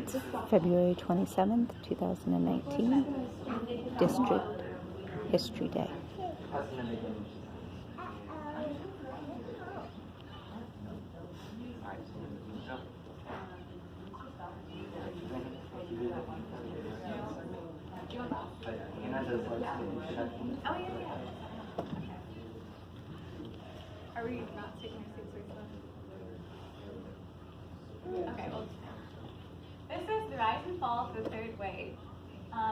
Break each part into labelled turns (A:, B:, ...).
A: It's February 27th, 2019, District History Day.
B: Are we not taking our seats right now? Okay, well, this is The Rise and Fall of the Third Wave.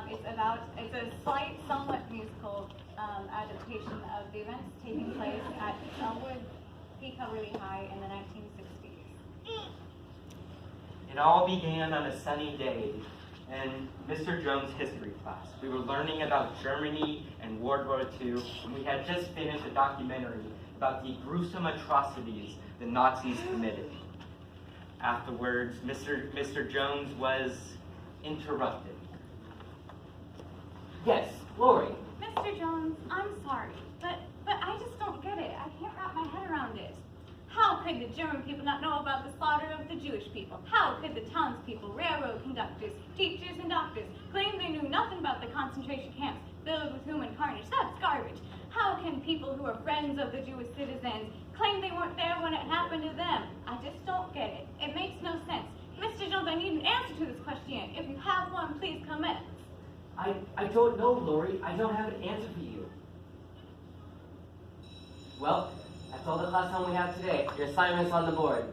B: It's a slight, somewhat musical adaptation of the events taking place at Elmwood Peak Really High in the 1960s.
C: It all began on a sunny day in Mr. Jones' history class. We were learning about Germany and World War II, and we had just finished a documentary about the gruesome atrocities the Nazis committed. Afterwards, Mr. Jones was interrupted.
D: Yes, Lori.
B: Mr. Jones, I'm sorry, but I just don't get it. I can't wrap my head around it. How could the German people not know about the slaughter of the Jewish people? How could the townspeople, railroad conductors, teachers, and doctors claim they knew nothing about the concentration camps filled with human carnage? That's garbage. How can people who are friends of the Jewish citizens claim they weren't there when it happened to them? I just don't get it. It makes no sense. Mr. Jones, I need an answer to this question. If you have one, please comment.
D: I don't know, Lori. I don't have an answer for you. Well, that's all the class time we have today. Your assignment's on the board.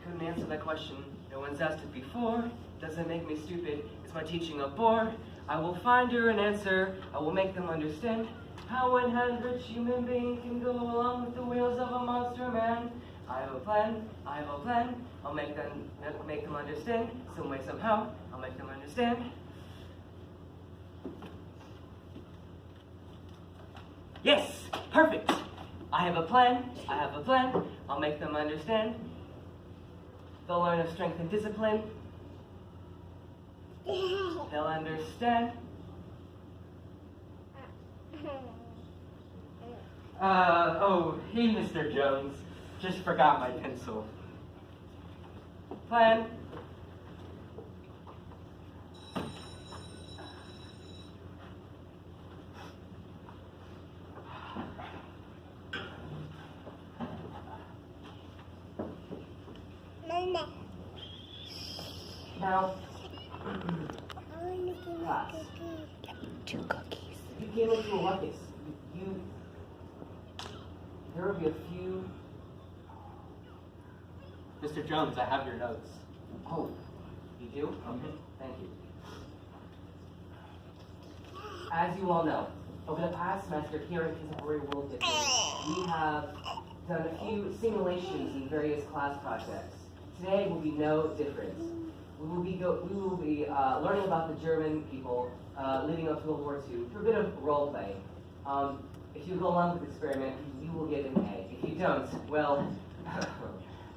E: Couldn't answer that question. No one's asked it before. Doesn't make me stupid. Is my teaching a bore? I will find her an answer. I will make them understand how an average human being can go along with the wheels of a monster man. I have a plan. I have a plan. I'll make them understand. Some way, somehow. I'll make them understand. Yes, perfect. I have a plan. I have a plan. I'll make them understand. They'll learn of strength and discipline. They'll understand.
C: Oh, hey, Mr. Jones. Just forgot my pencil.
E: Plan. Now, class.
A: Two cookies.
E: You came into a ruckus. There will be a few.
C: Mr. Jones, I have your notes.
E: Oh, you do? Okay, thank you. As you all know, over the past semester here at Contemporary World History, we have done a few simulations in various class projects. Today will be no different. We will be learning about the German people leading up to World War II through a bit of role play. If you go along with the experiment, you will get an A. If you don't, well,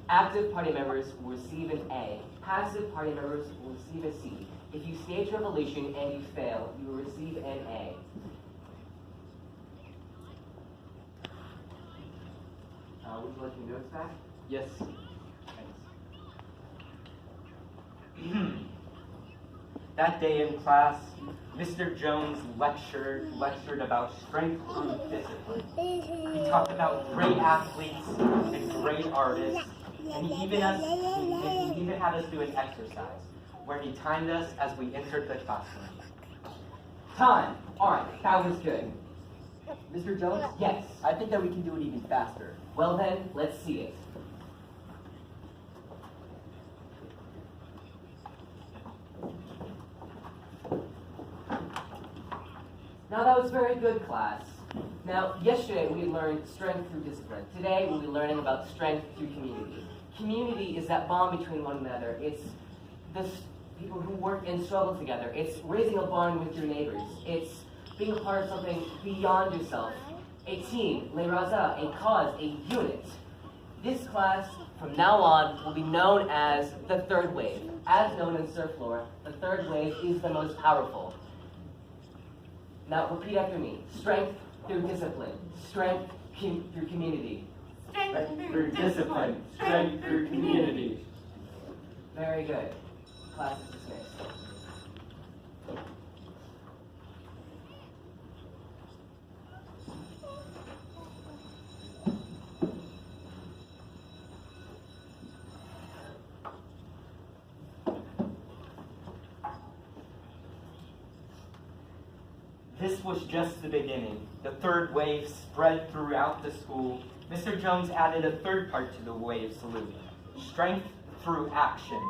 E: active party members will receive an A. Passive party members will receive a C. If you stage revolution and you fail, you will receive an A. Would you like your notes back?
C: Yes. That day in class, Mr. Jones lectured about strength through discipline. He talked about great athletes and great artists, and he even had us do an exercise where he timed us as we entered the classroom.
E: Time! Alright, that was good.
F: Mr. Jones?
E: Yes.
F: I think that we can do it even faster.
E: Well then, let's see it. Now that was very good, class. Now, yesterday we learned strength through discipline. Today we'll be learning about strength through community. Community is that bond between one another. It's the people who work and struggle together. It's raising a bond with your neighbors. It's being a part of something beyond yourself. A team, le raza, a cause, a unit. This class, from now on, will be known as the third wave. As known in surf lore, the third wave is the most powerful. Now repeat after me. Strength through discipline. Strength, through community.
B: Strength
C: through discipline, strength through community.
E: Very good. Class is dismissed.
C: This was just the beginning. The third wave spread throughout the school. Mr. Jones added a third part to the wave salute, strength through action.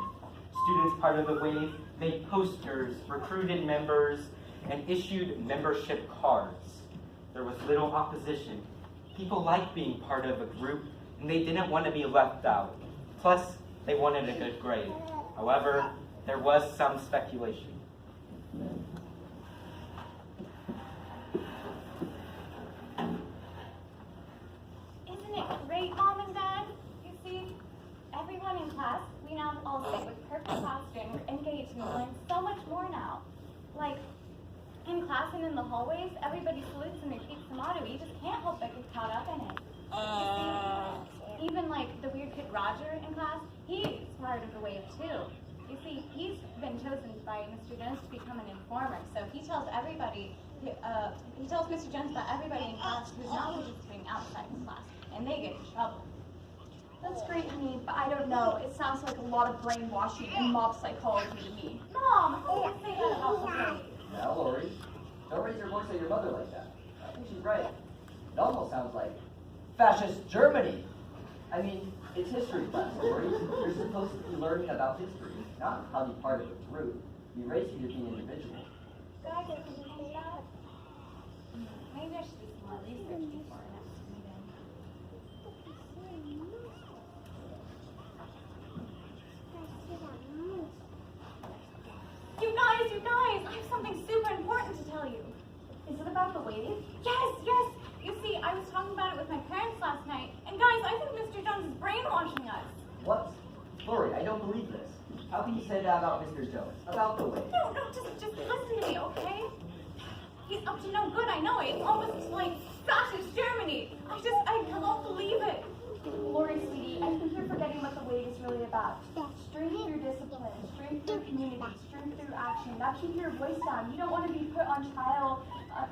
C: Students part of the wave made posters, recruited members, and issued membership cards. There was little opposition. People liked being part of a group, and they didn't want to be left out. Plus, they wanted a good grade. However, there was some speculation.
B: Isn't it great, Mom and Dad? You see, everyone in class, we now all sit with perfect posture and we're engaged and we learn so much more now. Like, in class and in the hallways, everybody salutes and repeats the motto. You just can't help but get caught up in it. You see, even like the weird kid Roger in class, he's part of the wave too. You see, he's been chosen by Mr. Jones to become an informer, so he tells everybody, he tells Mr. Jones about everybody in class who's not participating outside of class, and they get in trouble.
G: That's great, honey, but I don't know. It sounds like a lot of brainwashing and mob psychology to me.
B: Mom, who would say that about the wave?
F: Now, Lori, don't raise your voice at your mother like that. I think she's right. It almost sounds like fascist Germany. I mean, it's history class, Lori. You're supposed to be learning about history, not how to be part of a group. We raise you to be an individual.
B: Did I get something like that? Maybe I should do some more research before our next meeting. You guys, I have something super important to tell you.
G: Is it about the wave?
B: Yes. You see, I was talking about it with my parents last night, and guys, I think Mr. Jones is brainwashing us.
F: What? Lori, I don't believe this. How can you say that about Mr. Jones? About the way?
B: No, just listen to me, okay? He's up to no good, I know it. It's almost like fascist Germany. I won't believe it.
G: Lori, sweetie, I think you're forgetting what the wave is really about. Strength through discipline, strength through community, strength through action. Now keep your voice down. You don't want to be put on trial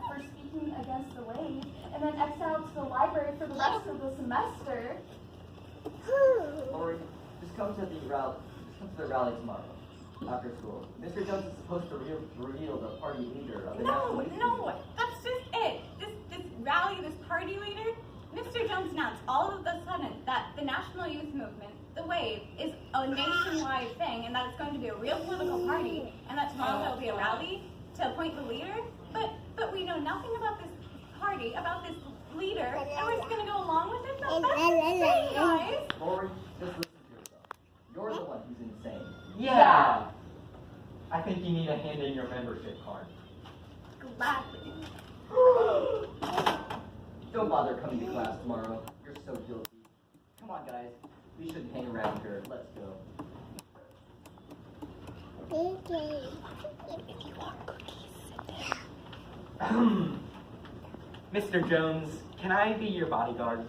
G: for speaking against the wave and then exiled to the library for the rest of the semester.
F: Lori, just come to the rally tomorrow after school. Mr. Jones is supposed to reveal the party leader of the national youth
B: No,
F: movement.
B: that's just it. This rally, this party leader, Mr. Jones announced all of a sudden that the National Youth Movement, the WAVE, is a nationwide thing and that it's going to be a real political party and that tomorrow there will be a rally to appoint the leader. But we know nothing about this party, about this leader, and we're just going to go along with it? That's insane, guys.
F: Lori, just listen to yourself. You're the one who's insane.
C: Yeah. I think you need a hand in your membership card.
B: Gladly.
F: Don't bother coming to class tomorrow. You're so guilty. Come on, guys. We shouldn't hang around here. Let's go.
A: If you want cookies, sit down.
C: Mr. Jones, can I be your bodyguard?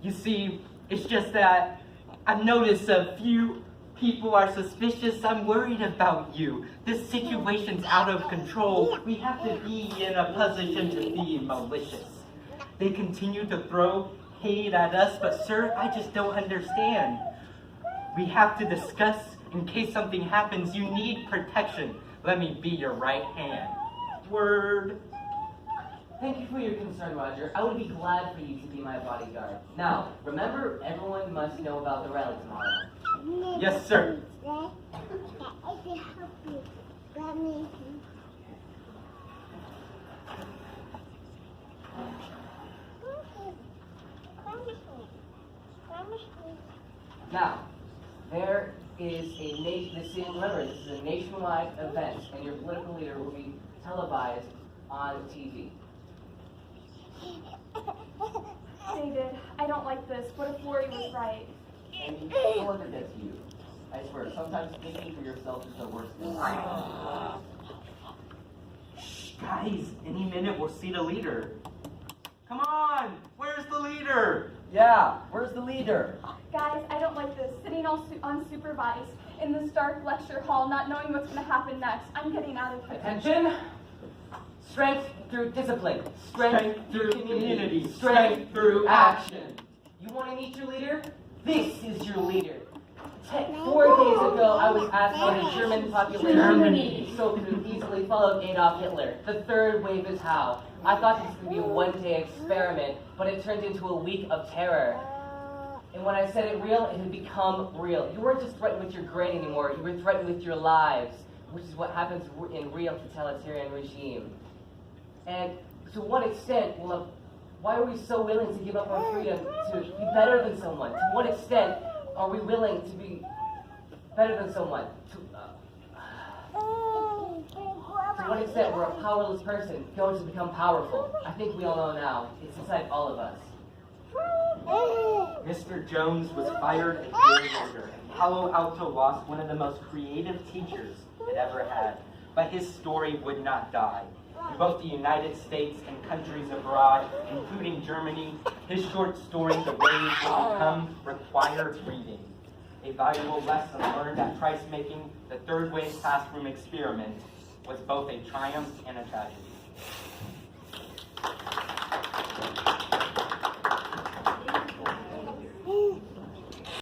C: You see, it's just that I've noticed a few people are suspicious. I'm worried about you. This situation's out of control. We have to be in a position to be malicious. They continue to throw hate at us, but sir, I just don't understand. We have to discuss in case something happens. You need protection. Let me be your right hand. Word.
E: Thank you for your concern, Roger. I would be glad for you to be my bodyguard. Now, remember, everyone must know about the rally tomorrow.
C: Yes, sir.
E: Now, there is a remember, this is a nationwide event, and your political leader will be televised on TV.
G: David, I don't like this. What if Lori was right?
F: Amy, don't let it get to you. I swear, sometimes thinking for yourself is the worst thing.
C: Shh, guys, any minute we'll see the leader. Come on, where's the leader?
F: Yeah, where's the leader?
G: Guys, I don't like this. Sitting all unsupervised in this dark lecture hall, not knowing what's going to happen next. I'm getting out of here.
E: Attention! Strength through discipline. Strength through community. Strength through action. You want to meet your leader? This is your leader. 4 days ago, I was asked by the German population.
C: Germany.
E: So could easily follow Adolf Hitler. The third wave is how. I thought this was going to be a one-day experiment, but it turned into a week of terror. And when I said it real, it had become real. You weren't just threatened with your grade anymore, you were threatened with your lives, which is what happens in real totalitarian regime. And to what extent, well, why are we so willing to give up our freedom to be better than someone? To what extent are we willing to be better than someone? To what extent we're a powerless person going to become powerful? I think we all know now. It's inside all of us.
C: Mr. Jones was fired a year later, and Palo Alto lost one of the most creative teachers it ever had. But his story would not die. In both the United States and countries abroad, including Germany, his short story, The Waves Will Come, required reading. A valuable lesson learned at Christ-making, the third wave classroom experiment was both a triumph and a tragedy.